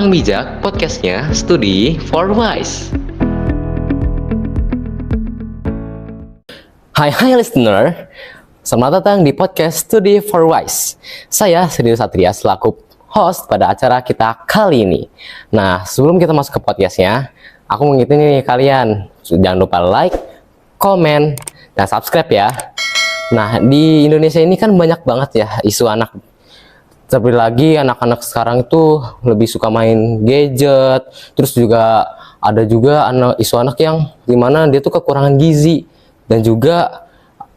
Orang Bijak, podcastnya Studi for Wise. Hai listener, selamat datang di podcast Studi for Wise. Saya Sri Satria selaku host pada acara kita kali ini. Nah, sebelum kita masuk ke podcastnya, aku mengingatkan nih kalian, jangan lupa like, komen, dan subscribe ya. Nah, di Indonesia ini kan banyak banget ya isu anak. Terlebih lagi anak-anak sekarang itu lebih suka main gadget. Terus juga ada juga isu anak yang dimana dia tuh kekurangan gizi. Dan juga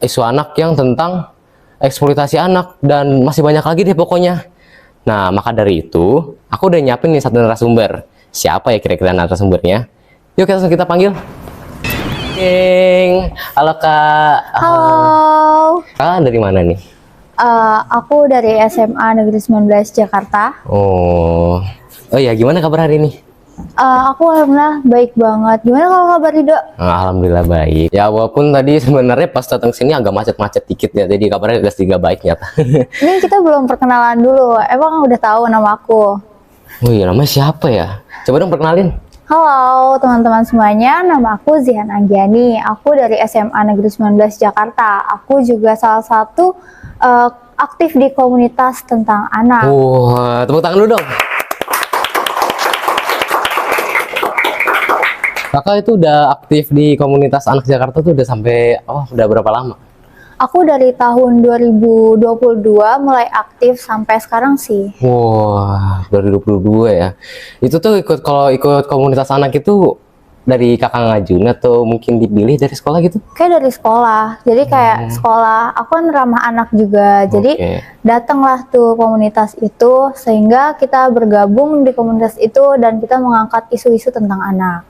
isu anak yang tentang eksploitasi anak. Dan masih banyak lagi deh pokoknya. Nah, maka dari itu aku udah nyiapin nih satu narasumber. Siapa ya kira-kira narasumbernya? Yuk kita panggil. Halo Kak. Halo. Kak dari mana nih? Aku dari SMA Negeri 19 Jakarta. Oh ya, gimana kabar hari ini? Aku alhamdulillah baik banget. Gimana kalau kabar Rido? Alhamdulillah baik. Ya walaupun tadi sebenarnya pas datang sini agak macet-macet dikit ya, jadi kabarnya agak sedikit baik nyata. Ini kita belum perkenalan dulu. Emang udah tahu nama aku? Oh iya, namanya siapa ya? Coba dong perkenalin. Halo teman-teman semuanya, nama aku Zihan Anggiani. Aku dari SMA Negeri 19 Jakarta. Aku juga salah satu aktif di komunitas tentang anak. Wah, tepuk tangan dulu dong. Kakak itu udah aktif di komunitas anak Jakarta tuh udah sampai, udah berapa lama? Aku dari tahun 2022 mulai aktif sampai sekarang sih. Wah, 2022 ya. Itu tuh kalau ikut komunitas anak itu dari kakak ngajuin atau mungkin dipilih dari sekolah gitu? Kayak dari sekolah. Jadi kayak sekolah, aku kan ramah anak juga. Jadi datanglah tuh komunitas itu sehingga kita bergabung di komunitas itu dan kita mengangkat isu-isu tentang anak.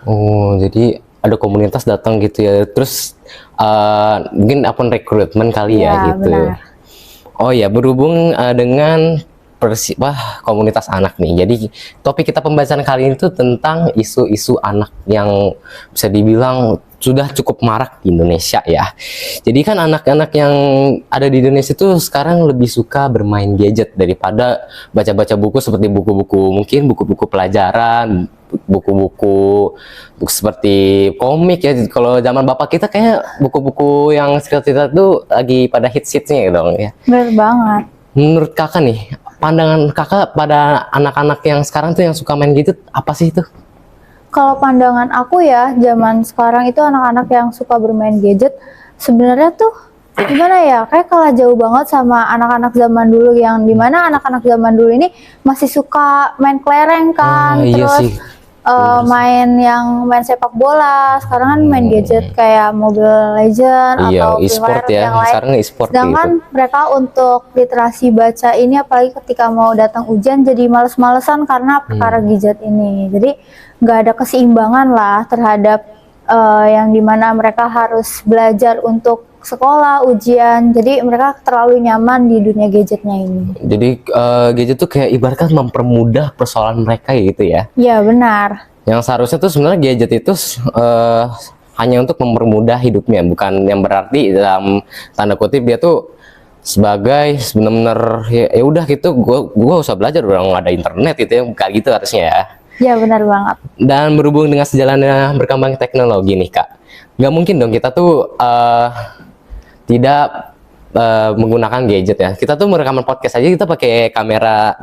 Oh, jadi ada komunitas datang gitu ya. Terus mungkin apa rekrutmen kali ya gitu. Benar. Oh ya, berhubung dengan komunitas anak nih. Jadi topik kita pembahasan kali ini tuh tentang isu-isu anak yang bisa dibilang sudah cukup marak di Indonesia ya. Jadi kan anak-anak yang ada di Indonesia itu sekarang lebih suka bermain gadget daripada baca-baca buku seperti buku-buku pelajaran, buku-buku seperti komik ya. Kalau zaman bapak kita kayak buku-buku yang cerita-cerita tuh lagi pada hits-hitsnya gitu dong ya. Benar banget. Menurut kakak nih, pandangan kakak pada anak-anak yang sekarang tuh yang suka main gadget apa sih itu? Kalau pandangan aku ya, zaman sekarang itu anak-anak yang suka bermain gadget sebenarnya tuh gimana ya, kayak kalah jauh banget sama anak-anak zaman dulu yang dimana anak-anak zaman dulu ini masih suka main kelereng kan, Iya terus sih. main sepak bola. Sekarang kan main gadget kayak Mobile Legends Iya, atau Free e-sport Fire ya. yang lain. Sekarang e-sport Sedangkan gitu. mereka untuk literasi baca ini apalagi ketika mau datang ujian jadi males-malesan karena perkara gadget ini. Jadi nggak ada keseimbangan lah terhadap yang dimana mereka harus belajar untuk sekolah, ujian. Jadi mereka terlalu nyaman di dunia gadgetnya ini. Jadi gadget tuh kayak ibaratkan mempermudah persoalan mereka gitu ya. Iya benar. Yang seharusnya tuh sebenarnya gadget itu hanya untuk mempermudah hidupnya, bukan yang berarti dalam tanda kutip dia tuh sebagai benar-benar ya udah gitu, gua usah belajar orang nggak ada internet gitu ya, bukan gitu harusnya ya. Ya benar banget. Dan berhubung dengan sejalannya berkembang teknologi nih Kak, nggak mungkin dong kita tuh tidak menggunakan gadget ya. Kita tuh merekaman podcast aja kita pakai kamera,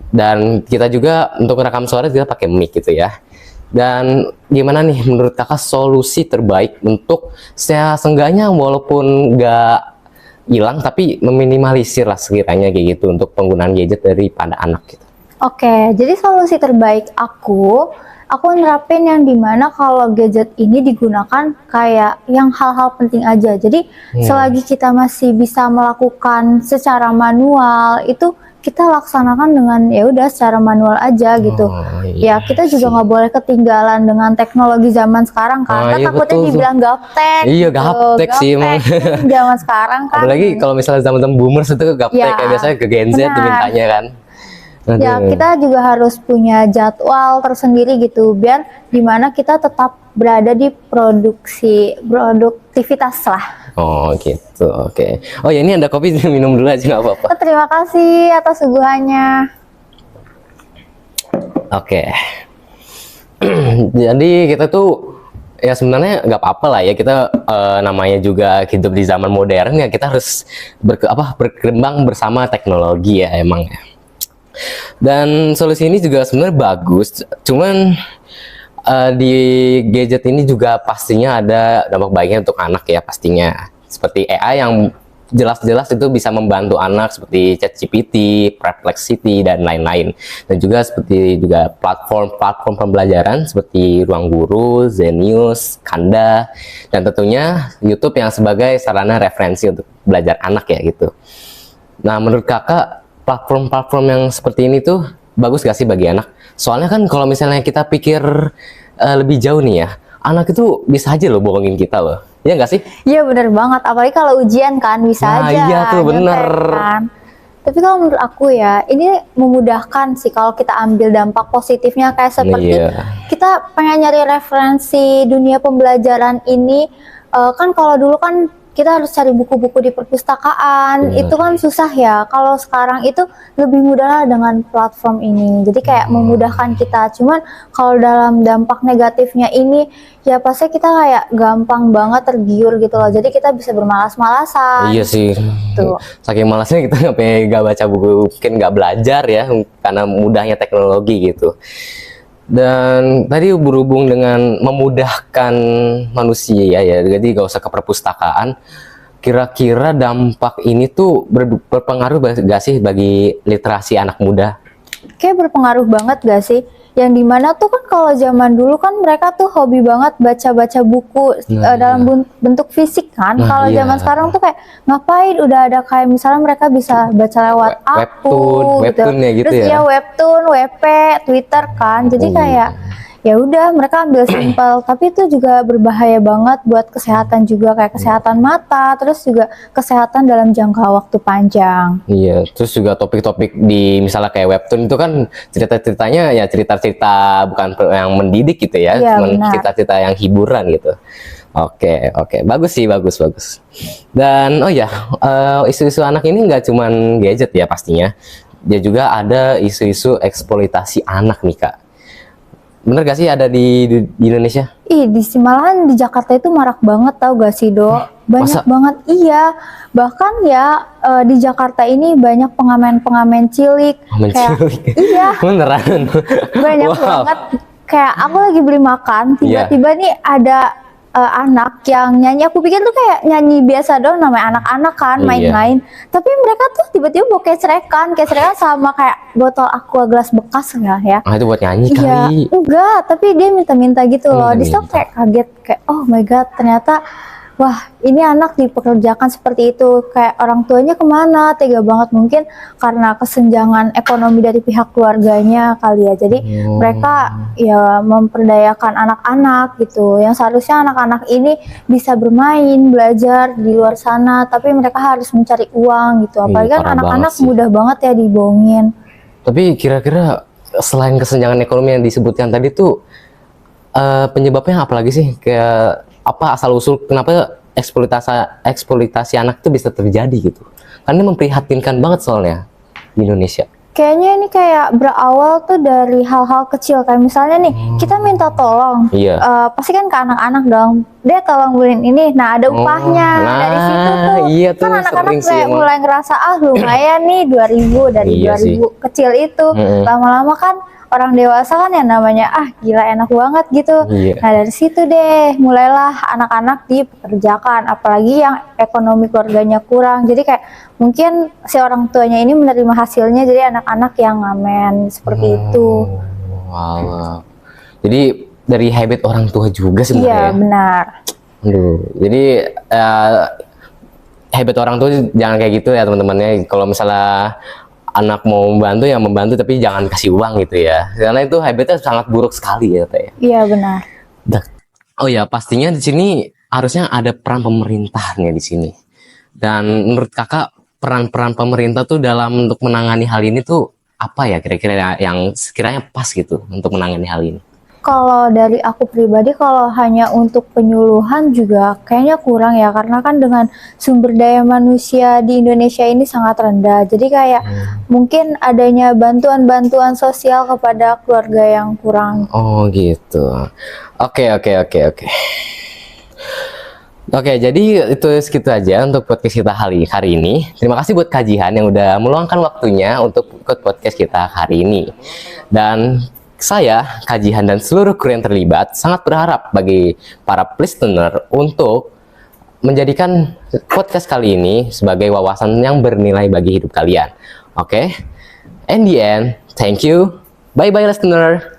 dan kita juga untuk merekam suara kita pakai mic gitu ya. Dan gimana nih menurut kakak solusi terbaik untuk seenggaknya walaupun nggak hilang tapi meminimalisir lah sekiranya kayak gitu untuk penggunaan gadget daripada anak gitu. Oke, jadi solusi terbaik aku nerapin yang dimana kalau gadget ini digunakan kayak yang hal-hal penting aja. Jadi selagi kita masih bisa melakukan secara manual, itu kita laksanakan dengan ya udah secara manual aja gitu. Ya kita juga nggak boleh ketinggalan dengan teknologi zaman sekarang kan. Iya, Takutnya betul, dibilang gaptek. Iya, gitu. gaptek sih emang. Zaman sekarang kan. Apalagi kalau misalnya zaman-zaman boomers itu gaptek Ya, kayak biasanya ke Gen Z tuh mintanya kan. Ya kita juga harus punya jadwal tersendiri gitu biar dimana kita tetap berada di produktivitas lah. Oh gitu, oke. Oh ya, ini ada kopi, minum dulu aja nggak apa-apa. Terima kasih atas suguhannya. Oke. Jadi kita tuh ya sebenarnya nggak apa-apa lah ya, kita namanya juga hidup di zaman modern ya, kita harus berkembang bersama teknologi ya emang ya. Dan solusi ini juga sebenarnya bagus, cuman di gadget ini juga pastinya ada dampak baiknya untuk anak ya pastinya. Seperti AI yang jelas-jelas itu bisa membantu anak seperti ChatGPT, Perplexity dan lain-lain. Dan juga seperti juga platform-platform pembelajaran seperti Ruang Guru, Zenius, Kanda, dan tentunya YouTube yang sebagai sarana referensi untuk belajar anak ya gitu. Nah, menurut kakak platform-platform yang seperti ini tuh bagus gak sih bagi anak? Soalnya kan kalau misalnya kita pikir lebih jauh nih ya, anak itu bisa aja loh bohongin kita loh. Iya nggak sih? Iya bener banget, apalagi kalau ujian kan bisa Nah, aja iya tuh, bener. nyontekan. Tapi kalau menurut aku ya, ini memudahkan sih kalau kita ambil dampak positifnya, kayak seperti Iya. kita pengen nyari referensi dunia pembelajaran ini, kan kalau dulu kan kita harus cari buku-buku di perpustakaan, Bener. itu kan susah ya. Kalau sekarang itu lebih mudah lah dengan platform ini. Jadi kayak memudahkan kita. Cuman kalau dalam dampak negatifnya ini, ya pasti kita kayak gampang banget tergiur gitu loh. Jadi kita bisa bermalas-malasan. Iya sih. Tuh. Saking malasnya kita nggak baca buku, mungkin nggak belajar ya karena mudahnya teknologi gitu. Dan tadi berhubung dengan memudahkan manusia ya, jadi nggak usah ke perpustakaan. Kira-kira dampak ini tuh berpengaruh gak sih bagi literasi anak muda? Kayak berpengaruh banget gak sih? Yang dimana tuh kan kalau zaman dulu kan mereka tuh hobi banget baca-baca buku dalam bentuk fisik kan. Nah, Kalau iya. zaman sekarang tuh kayak ngapain udah ada kayak misalnya mereka bisa baca lewat Webtoon ya gitu Terus ya? webtoon, WP, Twitter kan. Jadi kayak ya udah mereka ambil simpel, tapi itu juga berbahaya banget buat kesehatan juga, kayak kesehatan mata, terus juga kesehatan dalam jangka waktu panjang. Iya, terus juga topik-topik di misalnya kayak webtoon itu kan cerita-ceritanya ya cerita-cerita bukan yang mendidik gitu ya, Iya, cuman benar. cerita-cerita yang hiburan gitu. Oke, bagus sih, bagus. Dan oh ya, isu-isu anak ini nggak cuman gadget ya pastinya, dia juga ada isu-isu eksploitasi anak nih Kak. Bener gak sih ada di Indonesia? Ih, malahan di Jakarta itu marak banget, tau gak sih, Dok? Banyak masa? banget, iya. Bahkan ya di Jakarta ini banyak pengamen-pengamen cilik. Menculik? Iya, Beneran? banyak Wow. banget. Kayak aku lagi beli makan, Iya. tiba-tiba nih ada anak yang nyanyi. Aku pikir tuh kayak nyanyi biasa dong, namanya anak-anak kan, Iya. main-main. Tapi mereka tuh tiba-tiba bawa kecerekan sama kayak botol aqua gelas bekas nggak ya? Ah, itu buat nyanyi Iya, kali. enggak, tapi dia minta-minta gitu loh. Di situ Minta-minta. kayak kaget, kayak oh my god, ternyata wah ini anak dipekerjakan seperti itu. Kayak orang tuanya kemana, tega banget, mungkin karena kesenjangan ekonomi dari pihak keluarganya kali ya. Jadi mereka ya memperdayakan anak-anak gitu, yang seharusnya anak-anak ini bisa bermain, belajar di luar sana, tapi mereka harus mencari uang gitu. Apalagi kan parah anak-anak banget sih. mudah banget ya dibohongin. Tapi kira-kira selain kesenjangan ekonomi yang disebutkan tadi tuh penyebabnya apa lagi sih? Kayak apa asal usul kenapa eksploitasi anak itu bisa terjadi gitu? Karena ini memprihatinkan banget soalnya di Indonesia. Kayaknya ini kayak berawal tuh dari hal-hal kecil, kayak misalnya nih kita minta tolong, Iya. pasti kan ke anak-anak dong, deh tolong beliin ini, nah ada upahnya. nah, Dari situ tuh iya tuh, kan anak-anak sering sih kayak emang. mulai ngerasa lumayan nih 2.000 dari Iya 2.000 kecil itu, lama-lama kan orang dewasa kan yang namanya gila enak banget gitu. Iya. Nah dari situ deh mulailah anak-anak dipekerjakan, apalagi yang ekonomi keluarganya kurang. Jadi kayak mungkin si orang tuanya ini menerima hasilnya, jadi anak-anak yang ngamen seperti itu. Wow. Jadi dari habit orang tua juga Iya sebenarnya. benar. Aduh, jadi habit orang tua jangan kayak gitu ya teman-temannya. Kalau misalnya anak mau membantu ya membantu, tapi jangan kasih uang gitu ya. Karena itu habitnya sangat buruk sekali ya Teh. Iya benar. Oh ya, pastinya di sini harusnya ada peran pemerintahnya di sini. Dan menurut kakak peran-peran pemerintah tuh dalam untuk menangani hal ini tuh apa ya kira-kira yang sekiranya pas gitu untuk menangani hal ini? Kalau dari aku pribadi, kalau hanya untuk penyuluhan juga kayaknya kurang ya, karena kan dengan sumber daya manusia di Indonesia ini sangat rendah. Jadi kayak mungkin adanya bantuan-bantuan sosial kepada keluarga yang kurang. Oh gitu. Oke, oke, oke, oke. Oke, jadi itu segitu aja untuk podcast kita hari ini. Terima kasih buat Kak Jihan yang udah meluangkan waktunya untuk ikut podcast kita hari ini. Dan saya, Kak Jihan, dan seluruh kru yang terlibat sangat berharap bagi para listener untuk menjadikan podcast kali ini sebagai wawasan yang bernilai bagi hidup kalian. Oke? In the end, thank you. Bye-bye listener.